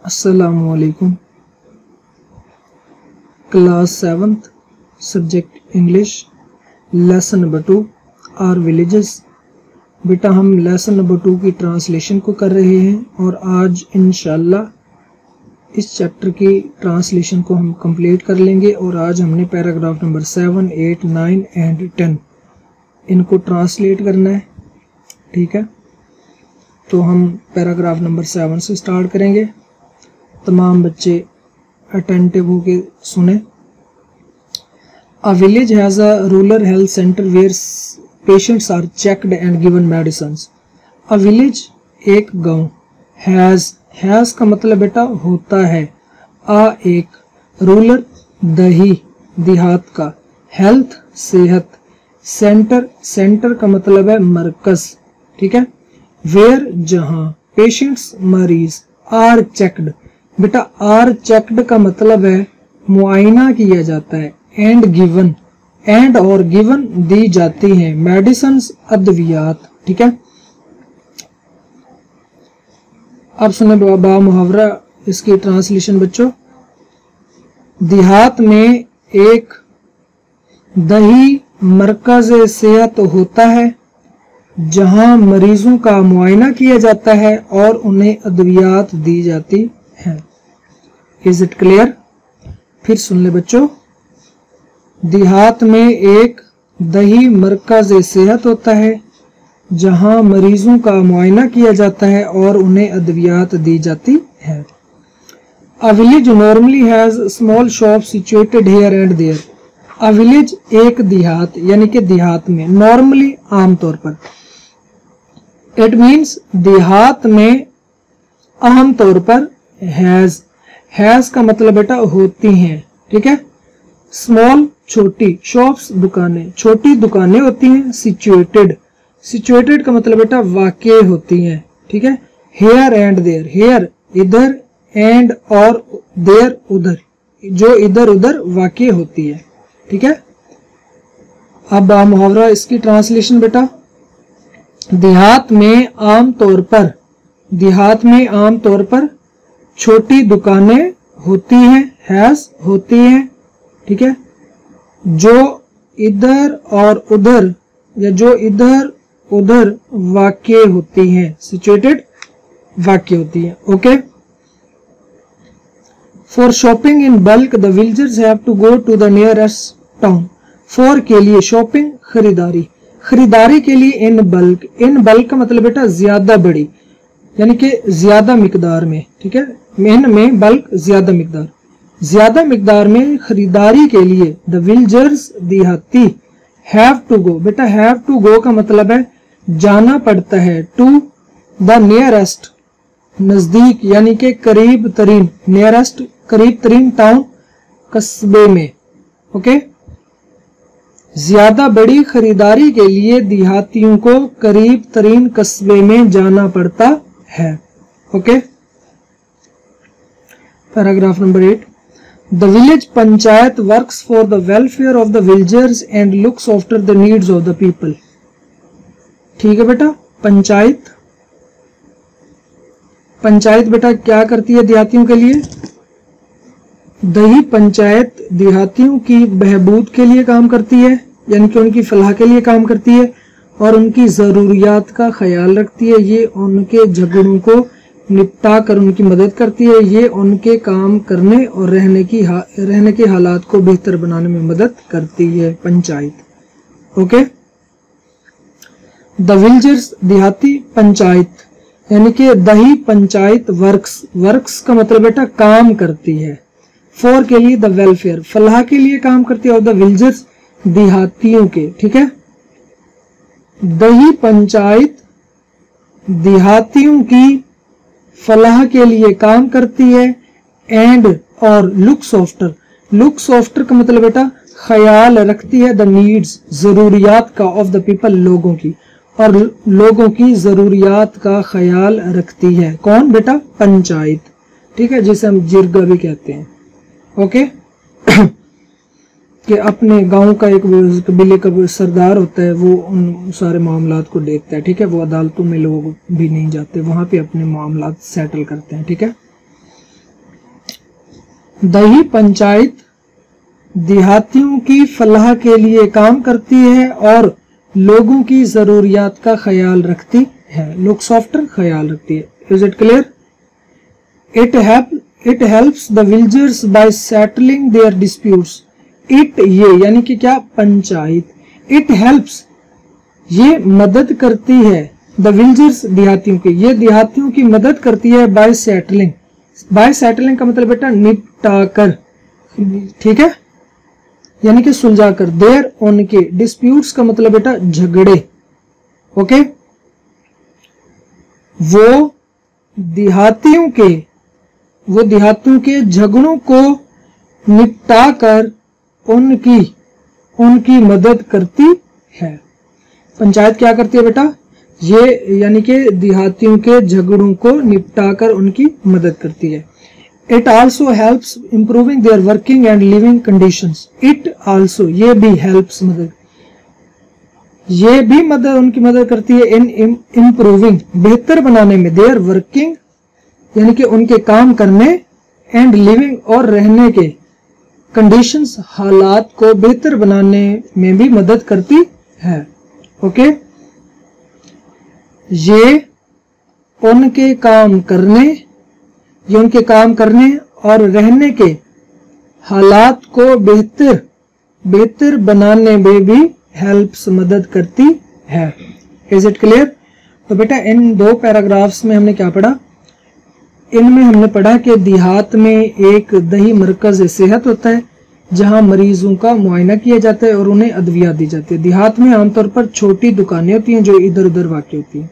अस्सलामुअलैकुम। Class 7th subject English, lesson number 2 our villages. बेटा हम लेसन नंबर 2 की ट्रांसलेशन को कर रहे हैं और आज इंशाल्लाह इस चैप्टर की ट्रांसलेशन को हम कंप्लीट कर लेंगे। और आज हमने पैराग्राफ नंबर 7, 8, 9 एंड 10 इनको ट्रांसलेट करना है। ठीक है, तो हम पैराग्राफ नंबर 7 से स्टार्ट करेंगे। तमाम बच्चे अटेंटिव होके सुने। A village has a rural health center where patients are checked and given medicines. A village एक गांव, has का मतलब बेटा होता है, एक रूरल दही देहात का, हेल्थ सेहत, सेंटर का मतलब है मरकज। ठीक है, वेयर जहां, पेशेंट्स मरीज, आर चेक्ड बेटा आर चेक्ड का मतलब है मुआयना किया जाता है, एंड गिवन एंड और गिवन दी जाती हैं, मेडिसिन्स अद्वियात। ठीक है, अब सुने बा मुहावरा इसकी ट्रांसलेशन बच्चों। देहात में एक दही मरकज सेहत होता है जहां मरीजों का मुआयना किया जाता है और उन्हें अद्वियात दी जाती है। Is it clear? फिर सुन ले बच्चों। देहात में एक दही मरकज सेहत होता है जहां मरीजों का मुआयना किया जाता है और उन्हें अद्वियात दी जाती है। A village normally has small shops situated here and there. A village एक देहात यानी कि देहात में, नॉर्मली आमतौर पर, इट मीन्स देहात में आम तौर पर हैज का मतलब बेटा होती हैं। ठीक है, स्मॉल छोटी, शॉप्स दुकानें, छोटी दुकानें होती हैं। सिचुएटेड का मतलब बेटा वाक़े होती हैं। ठीक है, हेयर एंड देयर, हेयर इधर, एंड और देयर उधर, जो इधर उधर वाक़े होती है। ठीक है, अब मुहावरा इसकी ट्रांसलेशन बेटा। देहात में आम तौर पर छोटी दुकानें होती हैं, हैज होती हैं। ठीक है, जो इधर और उधर या जो इधर उधर वाक़े होती हैं, सिचुएटेड वाक़े होती हैं। Okay, for shopping in bulk the villagers have to go to the nearest town. For के लिए, शॉपिंग खरीदारी के लिए, इन बल्क का मतलब बेटा ज्यादा बड़ी यानी कि ज्यादा मिकदार में। ठीक है, इन में बल्क ज्यादा मिकदार में खरीदारी के लिए, द विलेजर्स देहाती, हैव टू गो बेटा हैव टू गो का मतलब है जाना पड़ता है, टू द नियरेस्ट नजदीक यानी कि करीब तरीन, नियरेस्ट करीब तरीन टाउन कस्बे में। ओके, ज्यादा बड़ी खरीदारी के लिए देहातियों को करीब तरीन कस्बे में जाना पड़ता है। Okay, paragraph number 8। The village panchayat works for the welfare of the villagers and looks after the needs of the people. ठीक है बेटा, पंचायत बेटा क्या करती है देहातियों के लिए? दही पंचायत देहातियों की बहबूद के लिए काम करती है, यानी कि उनकी फलाह के लिए काम करती है और उनकी जरूरियात का ख्याल रखती है। ये उनके झगड़ों को निपटा कर उनकी मदद करती है। ये उनके काम करने और रहने के हालात को बेहतर बनाने में मदद करती है पंचायत। ओके, द विलेजर्स देहाती पंचायत यानी कि दही पंचायत वर्क्स का मतलब बेटा काम करती है। फॉर के लिए, द वेलफेयर फलाह के लिए काम करती है, और द विलेजर्स देहातियों के। ठीक है, दही पंचायत देहातियों की फलाह के लिए काम करती है, एंड और लुक्स आफ्टर का मतलब बेटा ख्याल रखती है, द नीड्स जरूरियात का, ऑफ द पीपल लोगों की, और लोगों की जरूरियात का ख्याल रखती है। कौन बेटा? पंचायत। ठीक है, जिसे हम जिरगा भी कहते हैं। ओके, कि अपने गांव का एक कबीले का सरदार होता है, वो उन सारे मामलात को देखता है। ठीक है, वो अदालतों में लोग भी नहीं जाते, वहां पे अपने मामलात सेटल करते हैं। ठीक है, दही पंचायत देहातियों की फलाह के लिए काम करती है और लोगों की जरूरियात का ख्याल रखती है, लुक्स आफ्टर ख्याल रखती है। Is it clear? It helps the villagers by settling their disputes. It ये यानी कि क्या? पंचायत। इट हेल्प्स ये मदद करती है, द विलेजर्स देहातियों की, ये देहातियों की मदद करती है बाय सेटलिंग। बाय सेटलिंग का मतलब बेटा निपटा कर, ठीक है, यानी कि सुलझा कर। देयर उनके, डिस्प्यूट्स का मतलब बेटा झगड़े, ओके। वो देहातियों के झगड़ों को निपटा कर उनकी मदद करती है। पंचायत क्या करती है बेटा? ये यानी कि देहातियों के झगड़ों को निपटा कर उनकी मदद करती है। It also helps improving there working and living conditions. It also ये भी हेल्प्स मदद, ये भी उनकी मदद करती है इन इंप्रूविंग बेहतर बनाने में, देयर वर्किंग यानी कि उनके काम करने, एंड लिविंग और रहने के, कंडीशंस हालात को बेहतर बनाने में भी मदद करती है, ओके। ये उनके काम करने और रहने के हालात को बेहतर बनाने में भी हेल्प्स मदद करती है। Is it clear? तो बेटा इन दो पैराग्राफ्स में हमने क्या पढ़ा? इनमें हमने पढ़ा कि देहात में एक दही मरकज सेहत होता है जहां मरीजों का मुआयना किया जाता है और उन्हें अद्वियात दी जाती है। देहात में आमतौर पर छोटी दुकानें होती हैं जो इधर उधर वाक़ होती हैं।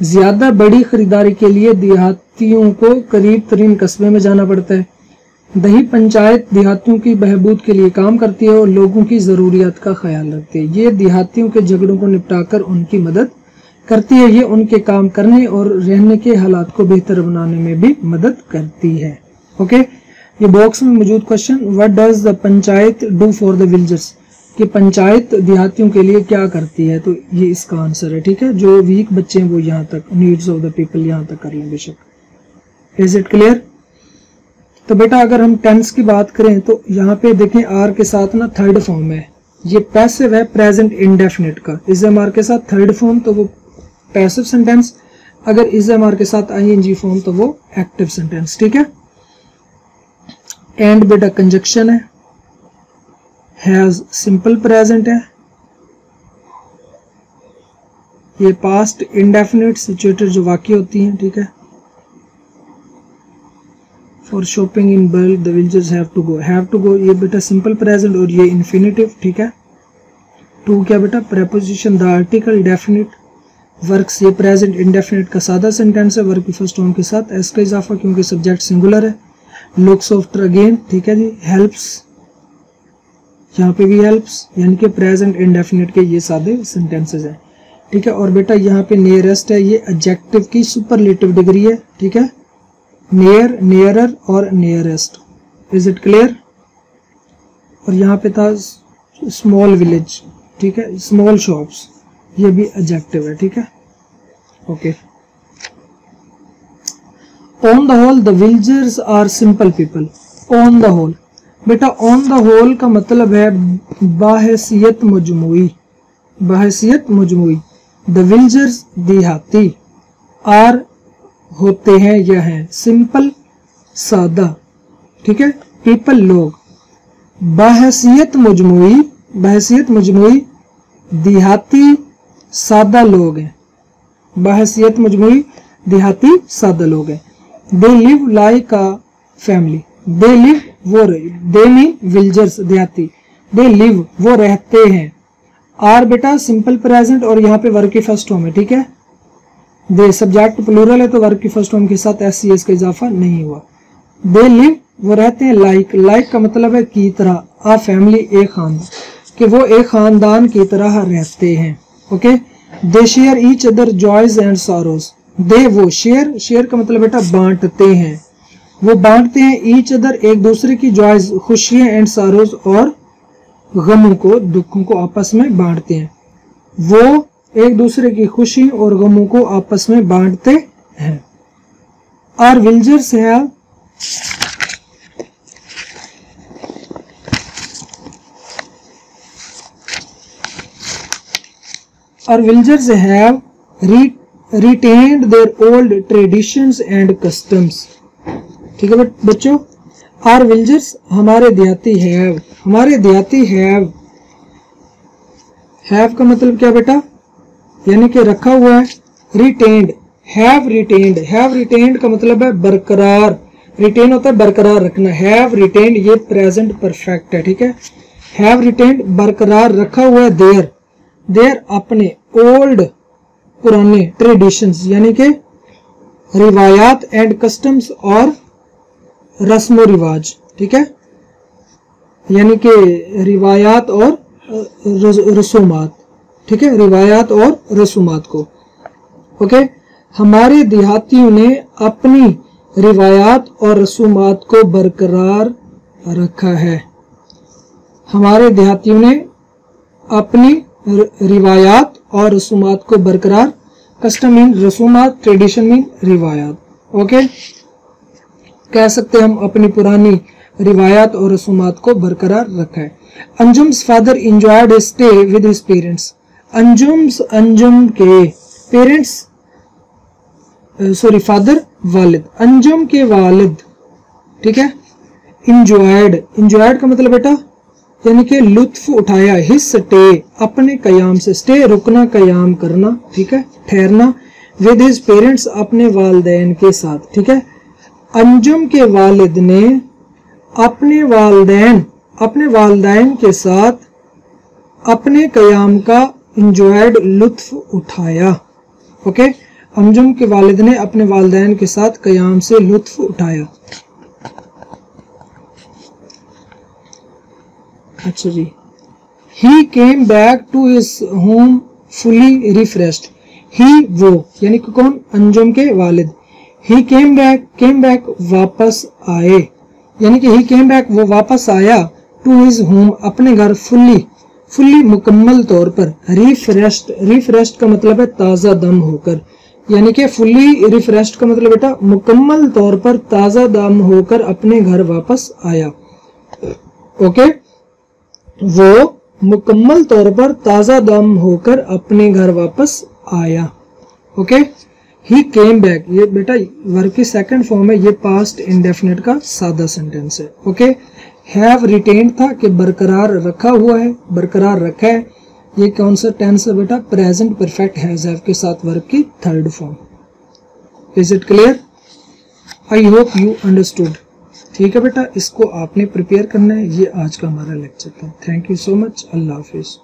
ज्यादा बड़ी खरीदारी के लिए देहातियों को करीब तरीन कस्बे में जाना पड़ता है। दही पंचायत देहातियों की बहबूद के लिए काम करती है और लोगों की जरूरियात का ख्याल रखती है। ये देहातियों के झगड़ों को निपटाकर उनकी मदद करती है। ये उनके काम करने और रहने के हालात को बेहतर बनाने में भी मदद करती है, ओके। ये बॉक्स में मौजूद question, what does the panchayat do for the villagers, कि पंचायत देहातियों के लिए क्या करती है, तो ये इसका आंसर है, ठीक है। जो वीक बच्चे हैं वो यहाँ तक, नीड्स ऑफ द पीपल यहाँ तक कर लें बेशक। Is it clear? तो बेटा अगर हम टेंस की बात करें तो यहाँ पे देखें आर के साथ ना थर्ड फॉर्म है, ये पैसिव है प्रेजेंट इंडेफिनिट का। इज एम आर के साथ थर्ड फॉर्म तो वो पैसिव सेंटेंस, अगर इज एम आर के साथ आईएनजी फॉर्म तो वो एक्टिव सेंटेंस, ठीक है। एंड बेटा कंजक्शन है, हैज सिंपल प्रेजेंट है, ये पास्ट इंडेफिनिट सिचुएटेड जो वाक्य होती हैं, ठीक है। For shopping in bulk the villagers have to go ये बेटा सिंपल प्रेजेंट और ये इन्फिनिटिव, ठीक है। टू क्या बेटा? Preposition, the article, definite, works ये प्रेजेंट इंडेफिनिट का सादा सेंटेंस है, वर्क की फर्स्ट फॉर्म के साथ एस का इजाफा क्योंकि सब्जेक्ट सिंगुलर है। लुक्स आफ्टर अगेन, ठीक है जी। हेल्प्स, यहाँ पे भी हेल्प्स यानी कि प्रेजेंट इंडेफिनिट के ये सादे सेंटेंसेस हैं, ठीक है। और बेटा यहाँ पे नियरेस्ट है, ये एडजेक्टिव की सुपरलेटिव डिग्री है, ठीक है। नियर, नियरर और नियरेस्ट। Is it clear? और यहाँ पे था स्मॉल विलेज, ठीक है, स्मॉल शॉप्स, ये भी एडजेक्टिव है, ठीक है, okay. On the whole the villagers are simple people. On the whole बेटा, ऑन द होल का मतलब है बाहैसियत मजमूई, बाहैसियत मजमूई। द विलेजर्स देहाती, आर होते हैं या हैं, सिंपल सादा, ठीक है, पीपल लोग। बाहैसियत मजमूई, बाहैसियत मजमूई देहाती सादा लोग हैं, बाहैसियत मजमूई देहाती सादा लोग हैं। They live like a family, they live वो रहे, दे मीन विलेजर्स देहाती, दे लिव वो रहते हैं। आर बेटा सिंपल प्रेजेंट और यहाँ पे वर्ग की फर्स्ट फॉर्म है, ठीक है। दे सब्जेक्ट प्लूरल है तो वर्ग की फर्स्ट फॉर्म के साथ एस सी एस का इजाफा नहीं हुआ। दे लिव वो रहते हैं, लाइक, लाइक का मतलब है की तरह, आ फैमिली एक खानदान, कि वो एक खानदान की तरह रहते हैं, okay. They share each other joys and sorrows, they वो, शेयर, शेयर का मतलब बेटा बांटते हैं, वो बांटते हैं ईच अदर एक दूसरे की जॉयज खुशियां एंड सॉरोज और गमों को, दुखों को आपस में बांटते हैं। वो एक दूसरे की खुशी और गमों को आपस में बांटते हैं। Our villagers have Our villagers have retained their old traditions and customs. ठीक है बच्चों, our villagers हमारे देहाती have, हमारे देहाती have का मतलब क्या बेटा, यानी कि रखा हुआ है। retained, have retained का मतलब है बरकरार, रिटेन होता है बरकरार रखना, have retained ये प्रेजेंट परफेक्ट है, ठीक है। have retained बरकरार रखा हुआ है, देयर अपने, ओल्ड पुराने, ट्रेडिशंस यानी कि रिवायात, एंड कस्टम्स और रस्मो रिवाज, ठीक है, यानी कि रिवायात और रसूमात, ठीक है, रिवायात और रसूमात को। ओके, हमारे देहातियों ने अपनी रिवायात और रसूमात को बरकरार रखा है। हमारे देहातियों ने अपनी रिवायात और रसूमात को बरकरार, कस्टम मीन रसूमात, ट्रेडिशन मीन रिवायात। ओके, कह सकते हम अपनी पुरानी रिवायात और रसूमात को बरकरार रखा है। Anjum's father enjoyed his stay with his parents. Anjum के पेरेंट्स, फादर वालिद, अंजुम के वालिद, ठीक है। इंजॉयड का मतलब बेटा यानी कि लुत्फ उठाया, हिज स्टे अपने कयाम से, स्टे रुकना, कयाम करना, ठीक है, ठहरना, विद हिज पेरेंट्स अपने वालिदैन के साथ, ठीक है। अंजुम के वालिद ने अपने वालिदैन के साथ अपने कयाम का इंजॉयड लुत्फ उठाया। ओके, अंजुम के वालिद ने अपने वालिदैन के साथ कयाम से लुत्फ उठाया। अच्छा जी, he came back to his home fully refreshed. He वो यानी कि कौन, अंजुम के वालिद। ही केम बैक वापस आए, यानी कि ही केम बैक वो वापस आया, टू हिज होम अपने घर, फुली मुकम्मल तौर पर, रिफ्रेश्ड का मतलब है ताज़ा दम होकर, यानी कि फुली रिफ्रेश्ड का मतलब बेटा मुकम्मल तौर पर ताज़ा दम होकर अपने घर वापस आया। ओके, वो मुकम्मल तौर पर ताज़ा दम होकर अपने घर वापस आया। ओके, ही केम बैक ये बेटा वर्ब की सेकंड फॉर्म है, ये पास्ट इंडेफिनिट का सादा सेंटेंस है। ओके, हैव रिटेन्ड था कि बरकरार रखा हुआ है, बरकरार रखा है, ये कौन सा टेंस है बेटा, प्रेजेंट परफेक्ट हैज हैव के साथ वर्ब की third form. Is it clear? I hope you understood. ठीक है बेटा, इसको आपने प्रिपेयर करना है। ये आज का हमारा लेक्चर था। Thank you so much. Allah Hafiz.